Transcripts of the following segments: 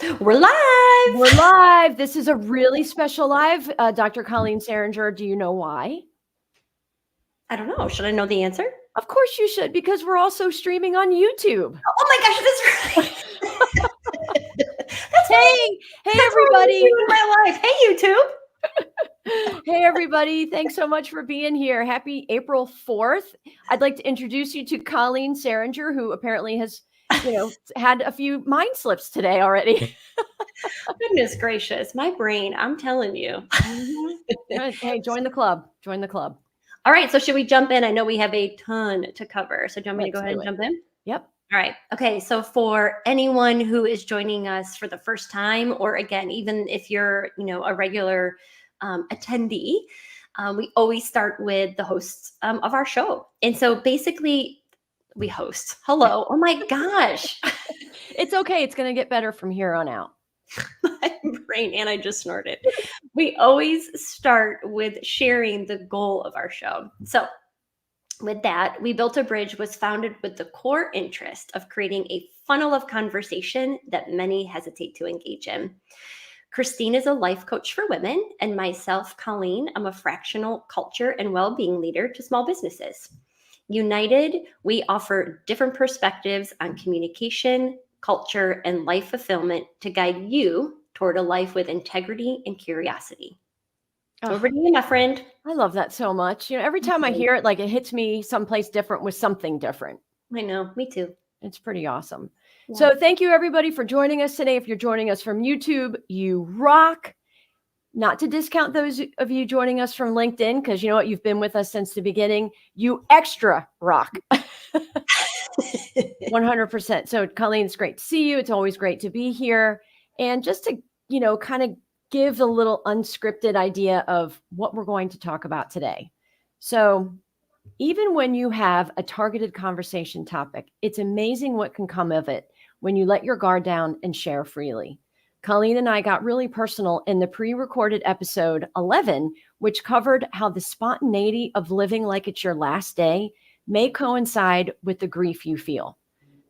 We're live. We're live. This is a really special live. Dr. Colleen Saringer, do you know why? I don't know. Should I know the answer? Of course you should, because we're also streaming on YouTube. Oh my gosh, that's right. Hey everybody. In my life. Hey, YouTube. Hey everybody. Thanks so much for being here. Happy April 4th. I'd like to introduce you to Colleen Saringer, who apparently has, had a few mind slips today already. Goodness gracious. My brain, I'm telling you. Hey, join the club. Join the club. All right. So should we jump in? I know we have a ton to cover. So do you want me to go ahead and jump in? Yep. All right. Okay. So for anyone who is joining us for the first time, or again, even if you're, a regular attendee, we always start with the hosts of our show. And so basically we host. Hello. Oh my gosh. It's okay. It's going to get better from here on out. My brain, and I just snorted. We always start with sharing the goal of our show. So with that, We Built a Bridge was founded with the core interest of creating a funnel of conversation that many hesitate to engage in. Christine is a life coach for women, and myself, Colleen, I'm a fractional culture and well-being leader to small businesses. United, we offer different perspectives on communication, culture, and life fulfillment to guide you toward a life with integrity and curiosity. So over to you, my friend. I love that so much. Every time I hear it, like it hits me someplace different with something different. I know, me too. It's pretty awesome. Yeah. So thank you everybody for joining us today. If you're joining us from YouTube, you rock. Not to discount those of you joining us from LinkedIn, because you know what? You've been with us since the beginning. You extra rock. 100%. So Colleen, it's great to see you. It's always great to be here. And just to, kind of give a little unscripted idea of what we're going to talk about today. So even when you have a targeted conversation topic, it's amazing what can come of it when you let your guard down and share freely. Colleen and I got really personal in the pre-recorded episode 11, which covered how the spontaneity of living like it's your last day may coincide with the grief you feel.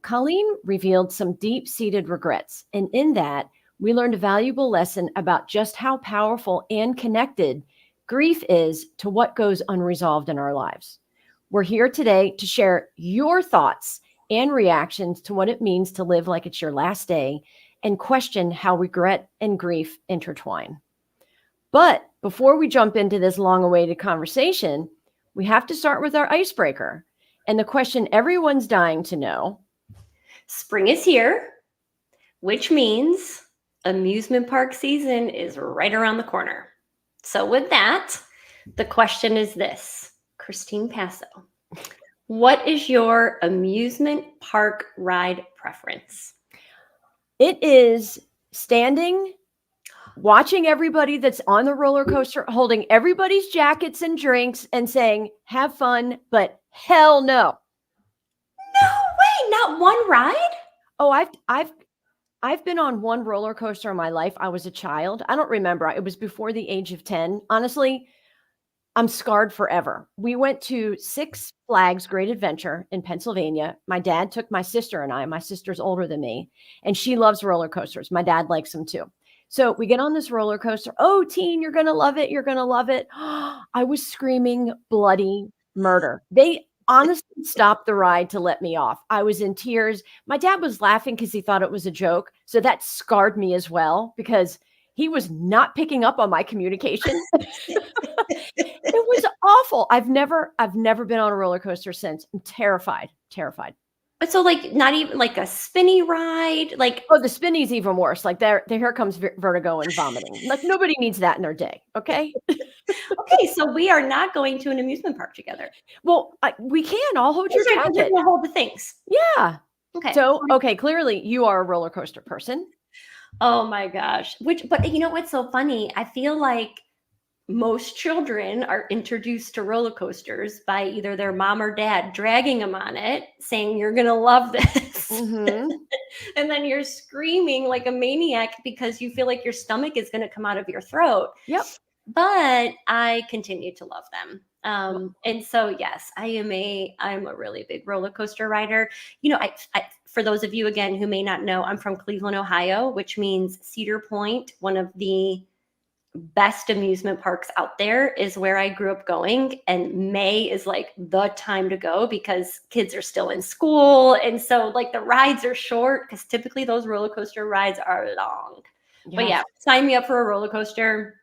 Colleen revealed some deep-seated regrets, and in that, we learned a valuable lesson about just how powerful and connected grief is to what goes unresolved in our lives. We're here today to share your thoughts and reactions to what it means to live like it's your last day and question how regret and grief intertwine. But before we jump into this long-awaited conversation, we have to start with our icebreaker. And the question everyone's dying to know. Spring is here, which means amusement park season is right around the corner. So with that, the question is this, Christine Passo, what is your amusement park ride preference? It is standing, watching everybody that's on the roller coaster, holding everybody's jackets and drinks and saying, have fun, but hell no. No way, not one ride? Oh, I've been on one roller coaster in my life. I was a child. I don't remember. It was before the age of 10. Honestly, I'm scarred forever. We went to Six Flags Great Adventure in Pennsylvania. My dad took my sister and I. My sister's older than me, and she loves roller coasters. My dad likes them too. So we get on this roller coaster. Oh, teen, you're going to love it. You're going to love it. I was screaming bloody murder. They honestly stopped the ride to let me off. I was in tears. My dad was laughing because he thought it was a joke. So that scarred me as well because he was not picking up on my communication. It was awful. I've never been on a roller coaster since. I'm terrified. But so like not even like a spinny ride, like the spinny's even worse. Like there here comes vertigo and vomiting. Like nobody needs that in their day. Okay. Okay, so we are not going to an amusement park together. Well, we can. I'll hold your jacket. We'll hold the things. Yeah. Okay. So clearly you are a roller coaster person. Oh my gosh. But you know what's so funny? I feel like most children are introduced to roller coasters by either their mom or dad dragging them on it, saying, you're going to love this. Mm-hmm. And then you're screaming like a maniac because you feel like your stomach is going to come out of your throat. Yep. But I continue to love them. And so, yes, I'm a really big roller coaster rider. for those of you, again, who may not know, I'm from Cleveland, Ohio, which means Cedar Point, one of the best amusement parks out there, is where I grew up going. And May is like the time to go because kids are still in school. And so like the rides are short because typically those roller coaster rides are long. But yeah, sign me up for a roller coaster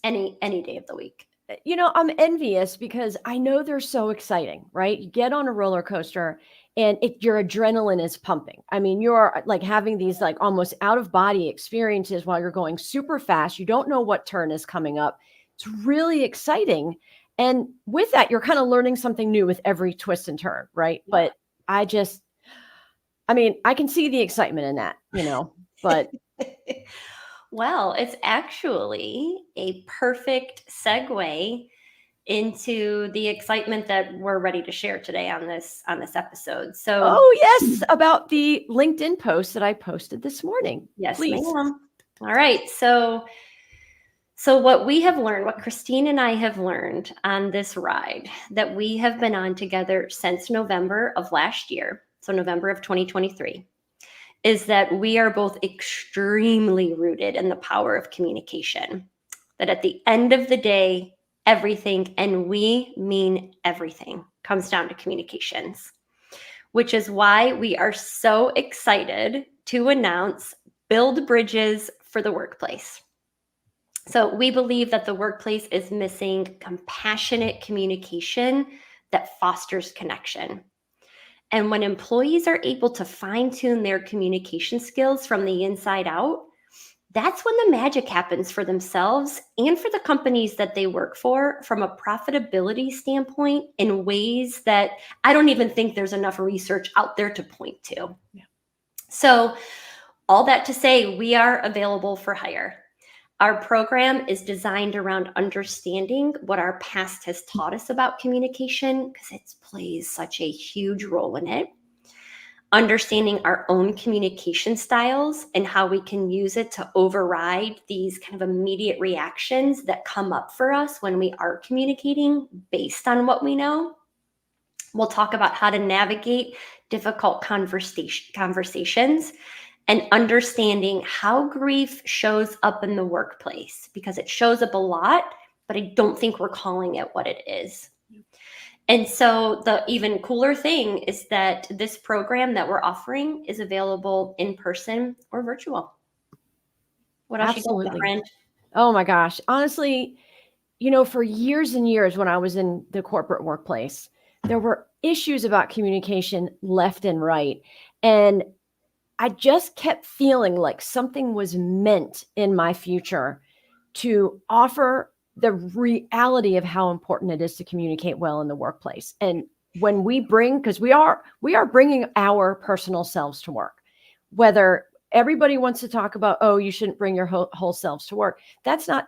any day of the week. I'm envious because I know they're so exciting, right? You get on a roller coaster and your adrenaline is pumping. I mean, you're like having these like almost out of body experiences while you're going super fast. You don't know what turn is coming up. It's really exciting. And with that, you're kind of learning something new with every twist and turn, right? Yeah. But I can see the excitement in that, but. Well, it's actually a perfect segue into the excitement that we're ready to share today on this episode. So, yes, about the LinkedIn post that I posted this morning. Yes, please. Ma'am. All right. So what we have learned, what Christine and I have learned on this ride that we have been on together since November of last year, so November of 2023, is that we are both extremely rooted in the power of communication. That at the end of the day, everything, and we mean everything, comes down to communications, which is why we are so excited to announce Build Bridges for the Workplace. So we believe that the workplace is missing compassionate communication that fosters connection. And when employees are able to fine-tune their communication skills from the inside out, that's when the magic happens for themselves and for the companies that they work for from a profitability standpoint in ways that I don't even think there's enough research out there to point to. Yeah. So all that to say, we are available for hire. Our program is designed around understanding what our past has taught us about communication, because it plays such a huge role in it. Understanding our own communication styles and how we can use it to override these kind of immediate reactions that come up for us when we are communicating based on what we know. We'll talk about how to navigate difficult conversations and understanding how grief shows up in the workplace, because it shows up a lot, but I don't think we're calling it what it is. And so the even cooler thing is that this program that we're offering is available in person or virtual. What else Absolutely. You got, friend? Oh my gosh. Honestly, for years and years when I was in the corporate workplace, there were issues about communication left and right. And I just kept feeling like something was meant in my future to offer the reality of how important it is to communicate well in the workplace. And when we bring, because we are bringing our personal selves to work, whether everybody wants to talk about, oh, you shouldn't bring your whole selves to work. That's not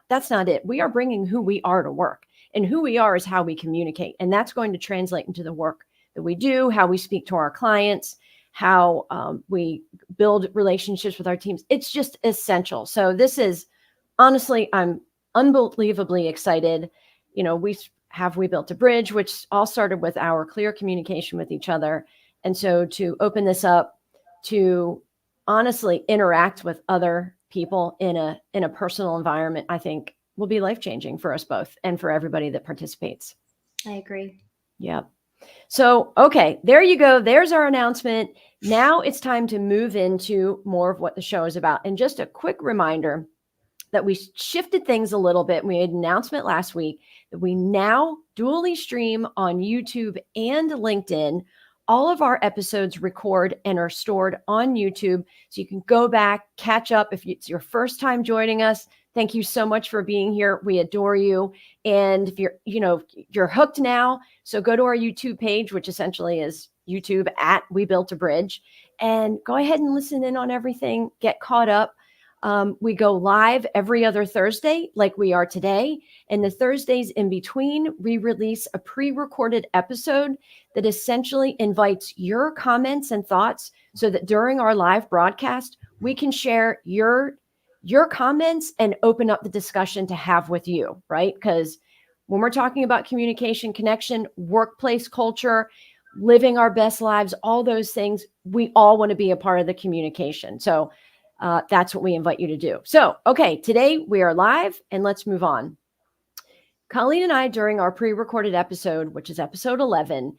it. We are bringing who we are to work, and who we are is how we communicate. And that's going to translate into the work that we do, how we speak to our clients, how we build relationships with our teams. It's just essential. So this is, honestly, I'm unbelievably excited. We built a bridge, which all started with our clear communication with each other. And so to open this up to honestly interact with other people in a personal environment, I think will be life-changing for us both and for everybody that participates. I agree. Yep. So, okay, there you go. There's our announcement. Now it's time to move into more of what the show is about. And just a quick reminder that we shifted things a little bit. We had an announcement last week that we now dually stream on YouTube and LinkedIn. All of our episodes record and are stored on YouTube. So you can go back, catch up. If it's your first time joining us, thank you so much for being here. We adore you. And if you're hooked now, so go to our YouTube page, which essentially is YouTube at We Built a Bridge, and go ahead and listen in on everything, get caught up. We go live every other Thursday, like we are today. And the Thursdays in between, we release a pre-recorded episode that essentially invites your comments and thoughts so that during our live broadcast, we can share your comments and open up the discussion to have with you, right? Because when we're talking about communication, connection, workplace culture, living our best lives, all those things. We all want to be a part of the communication. So that's what we invite you to do. So, okay, today we are live and let's move on. Colleen and I, during our pre-recorded episode, which is episode 11,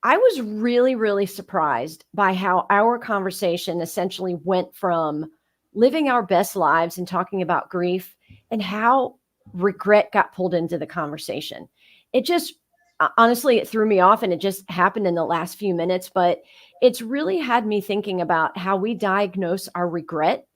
I was really, really surprised by how our conversation essentially went from living our best lives and talking about grief and how regret got pulled into the conversation. It just, honestly, it threw me off, and it just happened in the last few minutes, but it's really had me thinking about how we diagnose our regret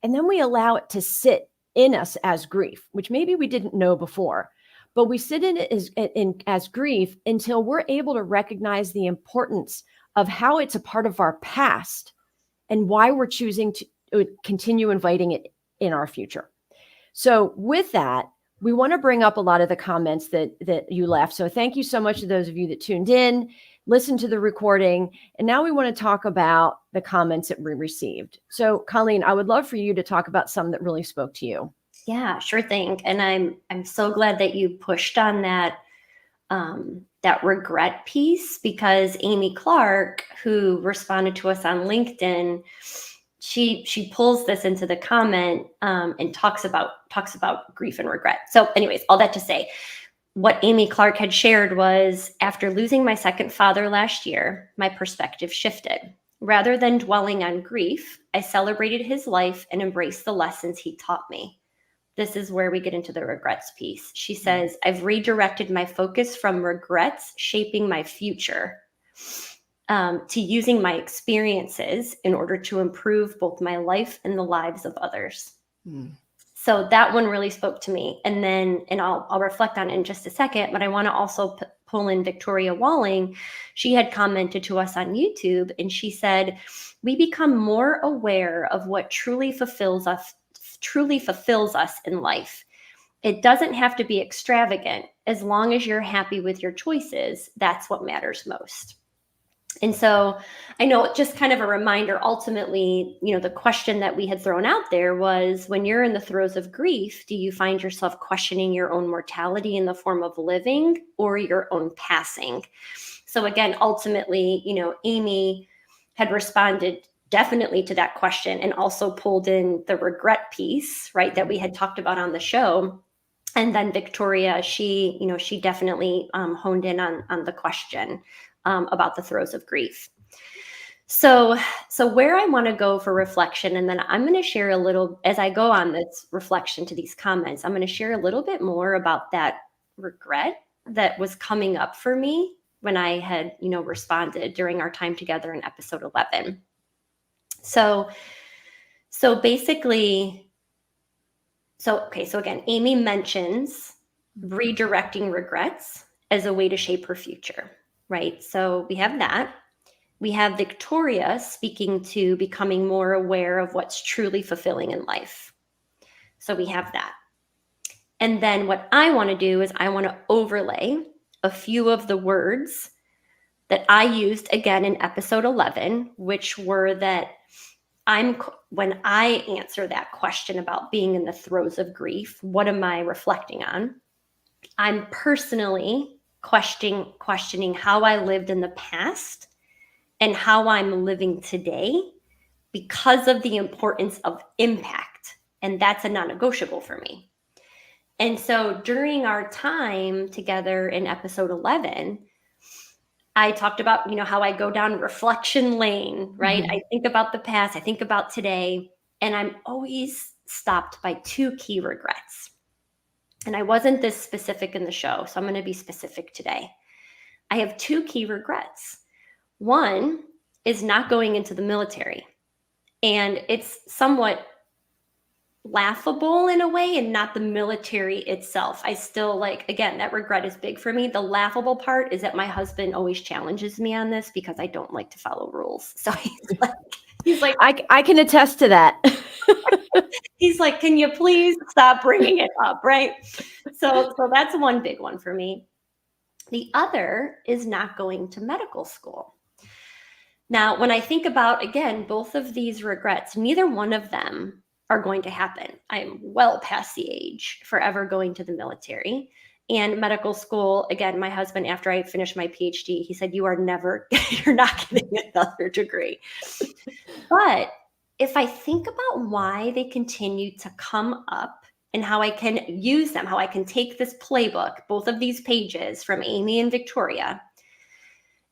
and then we allow it to sit in us as grief, which maybe we didn't know before. But we sit in it as grief until we're able to recognize the importance of how it's a part of our past and why we're choosing to continue inviting it in our future. So with that, we want to bring up a lot of the comments that you left. So thank you so much to those of you that tuned in, listened to the recording. And now we want to talk about the comments that we received. So Colleen, I would love for you to talk about some that really spoke to you. Yeah, sure thing. And I'm so glad that you pushed on that that regret piece, because Amy Clark, who responded to us on LinkedIn, she pulls this into the comment and talks about grief and regret. So anyways, all that to say, what Amy Clark had shared was, after losing my second father last year, my perspective shifted. Rather than dwelling on grief, I celebrated his life and embraced the lessons he taught me. This is where we get into the regrets piece. She says, I've redirected my focus from regrets shaping my future to using my experiences in order to improve both my life and the lives of others. So that one really spoke to me. And then, and I'll reflect on it in just a second, but I want to also pull in Victoria Walling. She had commented to us on YouTube, and she said, we become more aware of what truly fulfills us in life. It doesn't have to be extravagant. As long as you're happy with your choices, that's what matters most. And so I know, just kind of a reminder, ultimately, the question that we had thrown out there was, when you're in the throes of grief, do you find yourself questioning your own mortality in the form of living or your own passing? So again, ultimately, Amy had responded definitely to that question, and also pulled in the regret piece, right, that we had talked about on the show. And then Victoria, she definitely honed in on the question about the throes of grief. So where I want to go for reflection, and then I'm going to share a little, as I go on this reflection to these comments, I'm going to share a little bit more about that regret that was coming up for me when I had, responded during our time together in episode 11. So basically, so again, Amy mentions redirecting regrets as a way to shape her future, right? So we have that. We have Victoria speaking to becoming more aware of what's truly fulfilling in life. So we have that. And then what I want to do is I want to overlay a few of the words that I used again in episode 11, which were that when I answer that question about being in the throes of grief, what am I reflecting on? I'm personally questioning how I lived in the past and how I'm living today, because of the importance of impact. And that's a non-negotiable for me. And so during our time together in episode 11, I talked about, how I go down reflection lane, right? I think about the past, I think about today, and I'm always stopped by two key regrets. And I wasn't this specific in the show, so I'm going to be specific today. I have two key regrets. One is not going into the military. And it's somewhat laughable in a way, and not the military itself. I still again, that regret is big for me. The laughable part is that my husband always challenges me on this because I don't like to follow rules. So he's like, I can attest to that. He's like, can you please stop bringing it up, right? So that's one big one for me. The other is not going to medical school. Now, when I think about, again, both of these regrets, neither one of them are going to happen. I am well past the age for ever going to the military. And medical school, again, my husband, after I finished my PhD, he said, you're not getting another degree. But if I think about why they continue to come up and how I can use them, how I can take this playbook, both of these pages from Amy and Victoria,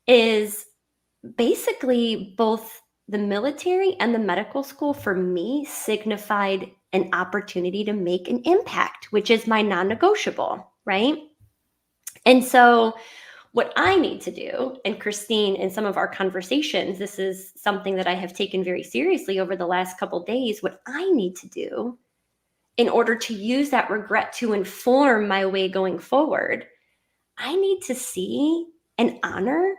is basically both the military and the medical school for me signified an opportunity to make an impact, which is my non-negotiable, right? And so what I need to do, and Christine, in some of our conversations, this is something that I have taken very seriously over the last couple of days, what I need to do in order to use that regret to inform my way going forward, I need to see and honor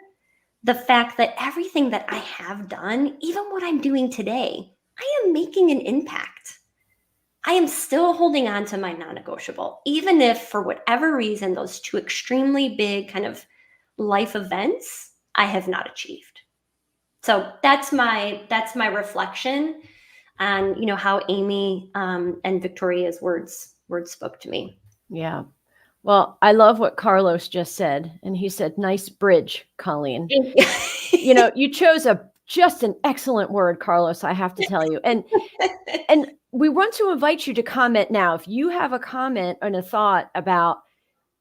the fact that everything that I have done, even what I'm doing today, I am making an impact. I am still holding on to my non-negotiable, even if for whatever reason, those two extremely big kind of life events I have not achieved. So that's my reflection on, you know, how Amy and Victoria's words spoke to me. Yeah. Well, I love what Carlos just said. And he said, nice bridge, Colleen. You know, you chose just an excellent word, Carlos, I have to tell you. And we want to invite you to comment now. If you have a comment and a thought about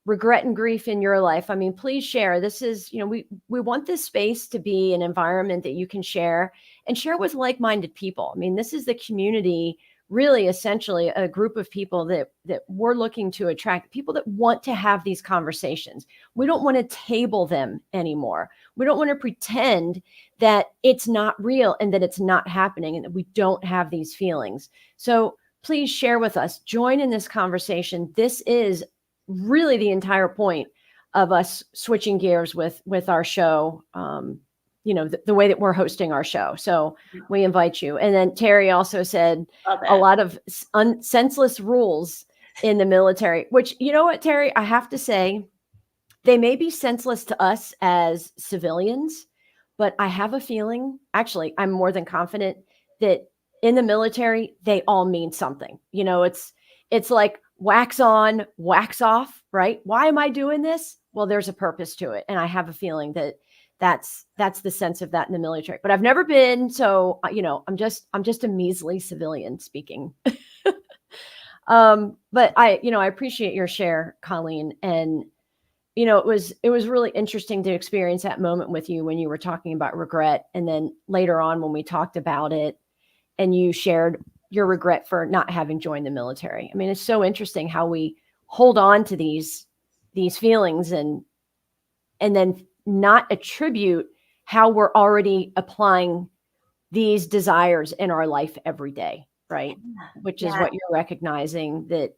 regret and grief in your life, I mean, please share. This is, you know, we want this space to be an environment that you can share and share with like-minded people. I mean, this is the community, really essentially a group of people that we're looking to attract, people that want to have these conversations. We don't want to table them anymore. We don't want to pretend that it's not real and that it's not happening and that we don't have these feelings. So please share with us, join in this conversation. This is really the entire point of us switching gears with our show, you know, the way that we're hosting our show. So we invite you. And then Terry also said a lot of senseless rules in the military, which, you know what, Terry, I have to say, they may be senseless to us as civilians, but I have a feeling, actually, I'm more than confident that in the military, they all mean something. You know, it's like wax on, wax off, right? Why am I doing this? Well, there's a purpose to it. And I have a feeling that that's the sense of that in the military, but I've never been. So, you know, I'm just a measly civilian speaking. But I appreciate your share, Colleen. And, you know, it was really interesting to experience that moment with you when you were talking about regret. And then later on, when we talked about it and you shared your regret for not having joined the military. I mean, it's so interesting how we hold on to these feelings and then not attribute how we're already applying these desires in our life every day, right? Which is what you're recognizing that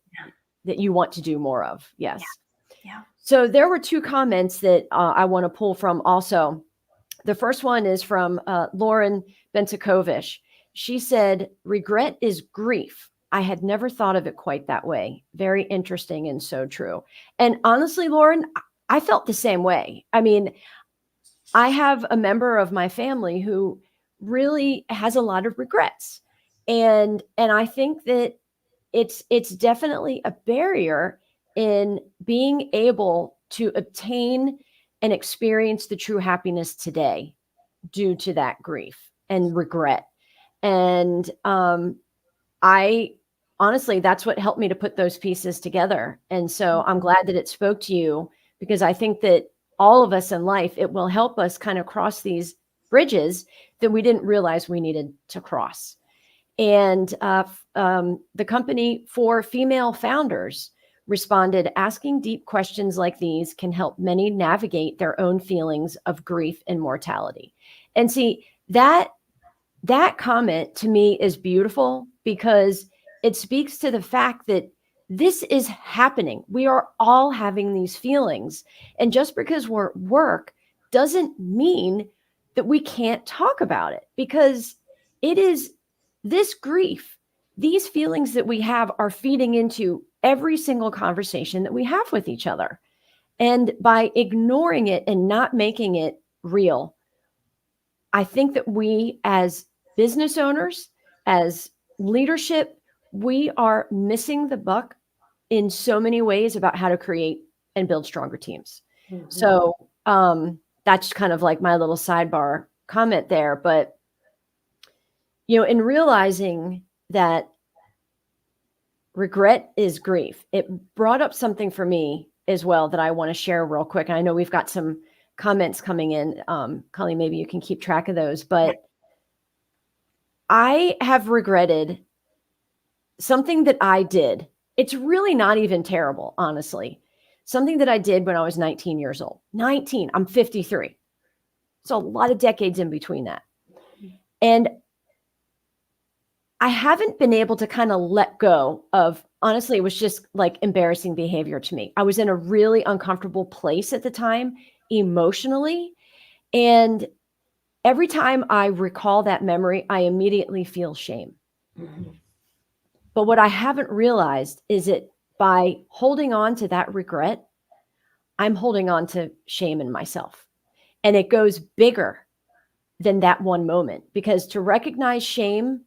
you want to do more of. Yes. Yeah. So there were two comments that I want to pull from also. The first one is from Lauren Bensakovich. She said, regret is grief. I had never thought of it quite that way. Very interesting and so true. And honestly, Lauren, I felt the same way. I mean, I have a member of my family who really has a lot of regrets. And I think that it's definitely a barrier in being able to obtain and experience the true happiness today due to that grief and regret. And I honestly, that's what helped me to put those pieces together. And so I'm glad that it spoke to you, because I think that all of us in life, it will help us kind of cross these bridges that we didn't realize we needed to cross. And the company for female founders responded, asking deep questions like these can help many navigate their own feelings of grief and mortality. And see, that comment to me is beautiful, because it speaks to the fact that this is happening. We are all having these feelings. And just because we're at work doesn't mean that we can't talk about it, because it is this grief, these feelings that we have are feeding into every single conversation that we have with each other. And by ignoring it and not making it real, I think that we as business owners, as leadership, we are missing the buck in so many ways about how to create and build stronger teams. Mhm. So that's kind of like my little sidebar comment there. But, you know, in realizing that regret is grief, it brought up something for me as well that I want to share real quick. And I know we've got some comments coming in. Colleen, maybe you can keep track of those. But I have regretted something that I did. It's really not even terrible, honestly. Something that I did when I was 19 years old. 19, I'm 53. So a lot of decades in between that. And I haven't been able to kind of let go of, honestly, it was just like embarrassing behavior to me. I was in a really uncomfortable place at the time emotionally. And every time I recall that memory, I immediately feel shame. Mhm. But what I haven't realized is that by holding on to that regret, I'm holding on to shame in myself. And it goes bigger than that one moment, because to recognize shame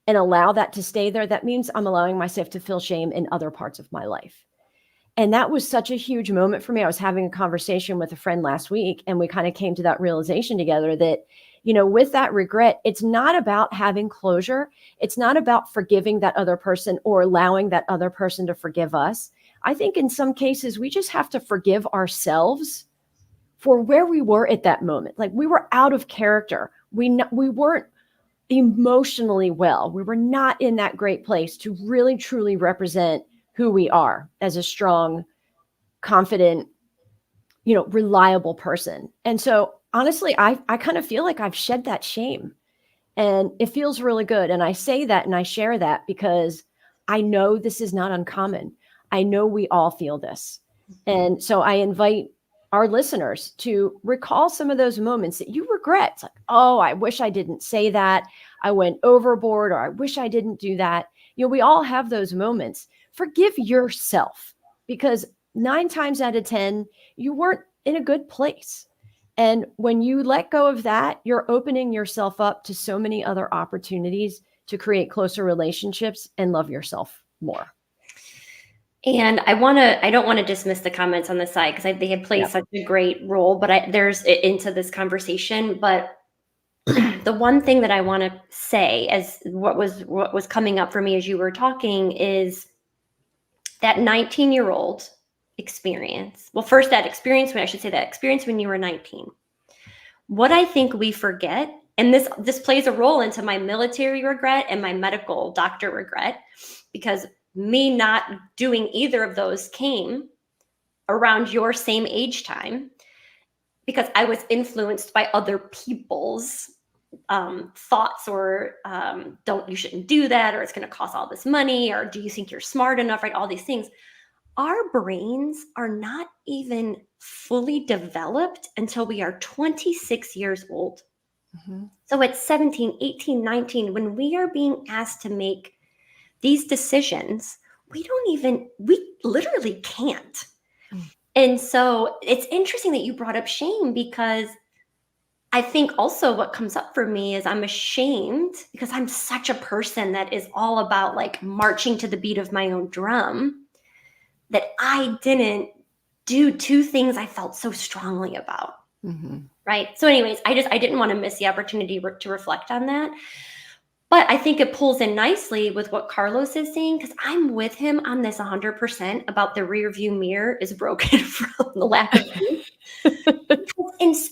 and allow that to stay there, that means I'm allowing myself to feel shame in other parts of my life. And that was such a huge moment for me. I was having a conversation with a friend last week, and we kind of came to that realization together that, you know, with that regret, it's not about having closure. It's not about forgiving that other person or allowing that other person to forgive us. I think in some cases, we just have to forgive ourselves for where we were at that moment. Like, we were out of character. We weren't emotionally well. We were not in that great place to really, truly represent who we are as a strong, confident, you know, reliable person. And so honestly, I kind of feel like I've shed that shame, and it feels really good. And I say that and I share that because I know this is not uncommon. I know we all feel this. And so I invite our listeners to recall some of those moments that you regret. It's like, oh, I wish I didn't say that. I went overboard, or I wish I didn't do that. You know, we all have those moments. Forgive yourself, because 9 times out of 10, you weren't in a good place. And when you let go of that, you're opening yourself up to so many other opportunities to create closer relationships and love yourself more. And I don't want to dismiss the comments on the side, because they have played such a great role, but there's into this conversation. But the one thing that I want to say, as what was coming up for me as you were talking, is that 19-year-old experience. Well, first, that experience when you were 19. What I think we forget, and this plays a role into my military regret and my medical doctor regret, because me not doing either of those came around your same age time, because I was influenced by other people's thoughts, or you shouldn't do that, or it's going to cost all this money, or do you think you're smart enough, right? All these things. Our brains are not even fully developed until we are 26 years old. Mm-hmm. So at 17, 18, 19, when we are being asked to make these decisions, we literally can't. Mm. And so it's interesting that you brought up shame, because I think also what comes up for me is I'm ashamed, because I'm such a person that is all about like marching to the beat of my own drum, that I didn't do 2 things I felt so strongly about. Mm-hmm. Right. So anyways, I didn't want to miss the opportunity to reflect on that. But I think it pulls in nicely with what Carlos is saying, because I'm with him on this 100% about the rear view mirror is broken from the lack of use.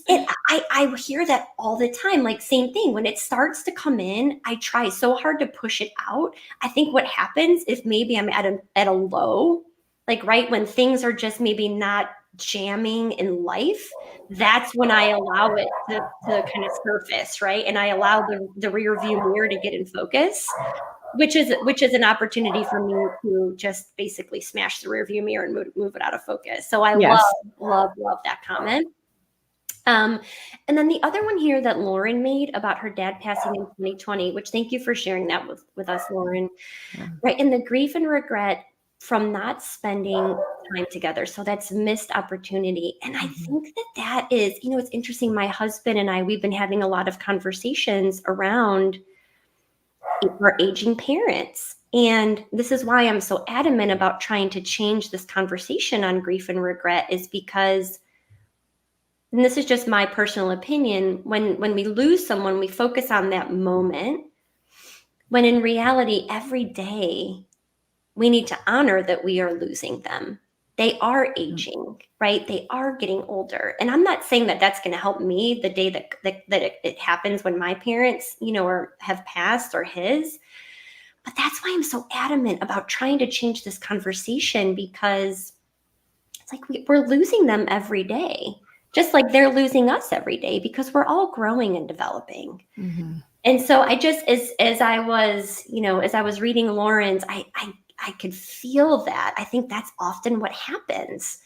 And I hear that all the time. Like, same thing. When it starts to come in, I try so hard to push it out. I think what happens is maybe I'm at a low, like right when things are just maybe not jamming in life, that's when I allow it to kind of surface, right? And I allow the rear view mirror to get in focus, which is an opportunity for me to just basically smash the rear view mirror and move it out of focus. So I love that comment. And then the other one here that Lauren made about her dad passing in 2020, which, thank you for sharing that with us, Lauren. Yeah. Right. And the grief and regret from not spending time together. So that's missed opportunity. And I think that is, it's interesting. My husband and I, we've been having a lot of conversations around our aging parents And this is why I'm so adamant about trying to change this conversation on grief and regret, is because, and this is just my personal opinion, when we lose someone, we focus on that moment, when in reality, every day we need to honor that we are losing them. They are aging, right? They are getting older. And I'm not saying that that's going to help me the day that it happens when my parents, have passed, or his. But that's why I'm so adamant about trying to change this conversation, because it's like we're losing them every day, just like they're losing us every day, because we're all growing and developing. Mm-hmm. And so I just, as I was reading Lauren's, I could feel that. I think that's often what happens.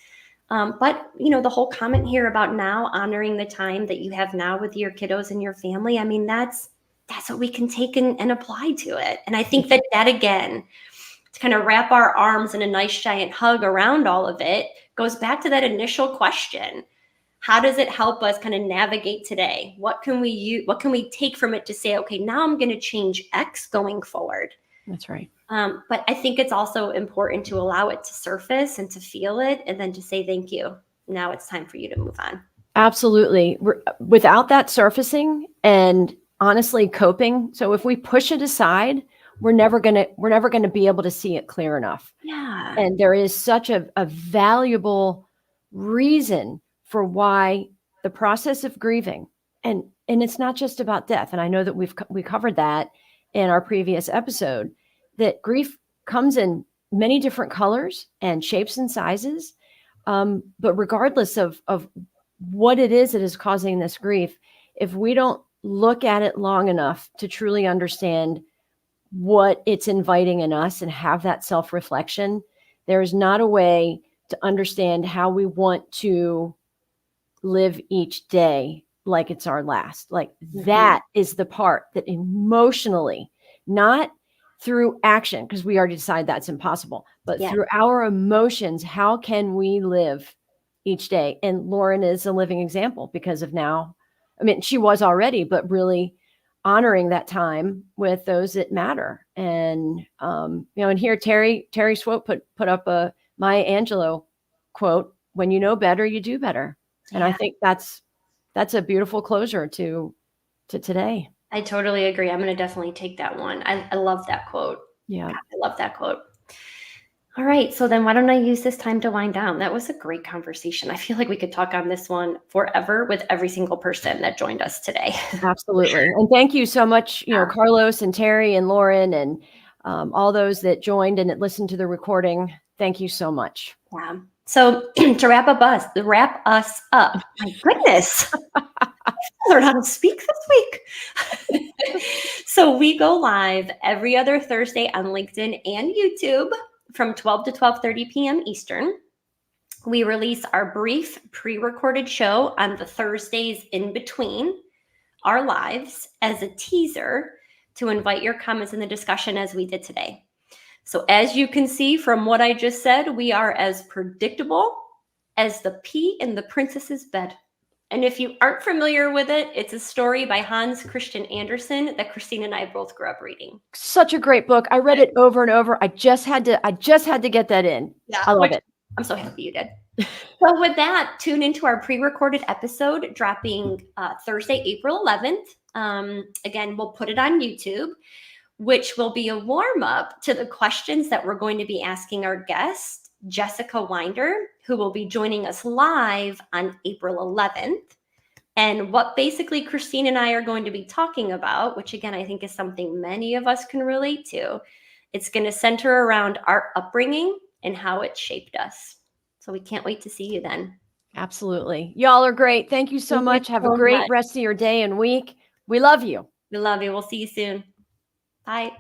But the whole comment here about now honoring the time that you have now with your kiddos and your family, I mean, that's what we can take and apply to it. And I think that again, to kind of wrap our arms in a nice giant hug around all of it, goes back to that initial question. How does it help us kind of navigate today? What can we use? What can we take from it to say, okay, now I'm going to change X going forward? That's right. But I think it's also important to allow it to surface and to feel it, and then to say, thank you. Now it's time for you to move on. Absolutely. Without that surfacing and honestly coping. So if we push it aside, we're never going to be able to see it clear enough. Yeah. And there is such a valuable reason for why the process of grieving, and it's not just about death. And I know that we covered that in our previous episode, that grief comes in many different colors and shapes and sizes. But regardless of what it is that is causing this grief, if we don't look at it long enough to truly understand what it's inviting in us and have that self-reflection, there is not a way to understand how we want to live each day like it's our last. Like that is the part that emotionally, not through action, because we already decided that's impossible, but through our emotions, how can we live each day? And Lauren is a living example, because of now. I mean, she was already, but really honoring that time with those that matter. And, and here Terry Swope put up a Maya Angelou quote, "When you know better, you do better." And I think that's a beautiful closure to today. I totally agree. I'm going to definitely take that one. I love that quote. Yeah. God, I love that quote. All right. So then why don't I use this time to wind down? That was a great conversation. I feel like we could talk on this one forever with every single person that joined us today. Absolutely. And thank you so much, Carlos and Terry and Lauren and all those that joined and that listened to the recording. Thank you so much. Yeah. So to wrap us up, my goodness, I learned how to speak this week. So we go live every other Thursday on LinkedIn and YouTube from 12 to 12:30 p.m. Eastern. We release our brief pre-recorded show on the Thursdays in between our lives as a teaser to invite your comments in the discussion as we did today. So as you can see from what I just said, we are as predictable as the pea in the princess's bed. And if you aren't familiar with it, it's a story by Hans Christian Andersen that Christine and I both grew up reading. Such a great book. I read it over and over. I just had to get that in. Yeah, I love it. I'm so happy you did. So with that, tune into our pre-recorded episode dropping Thursday, April 11th. Again, we'll put it on YouTube, which will be a warm-up to the questions that we're going to be asking our guest, Jessica Winder, who will be joining us live on April 11th. And what basically Christine and I are going to be talking about, which again, I think is something many of us can relate to, it's going to center around our upbringing and how it shaped us. So we can't wait to see you then. Absolutely. Y'all are great. Thank you so much. Have a great rest of your day and week. We love you. We love you. We'll see you soon. Bye.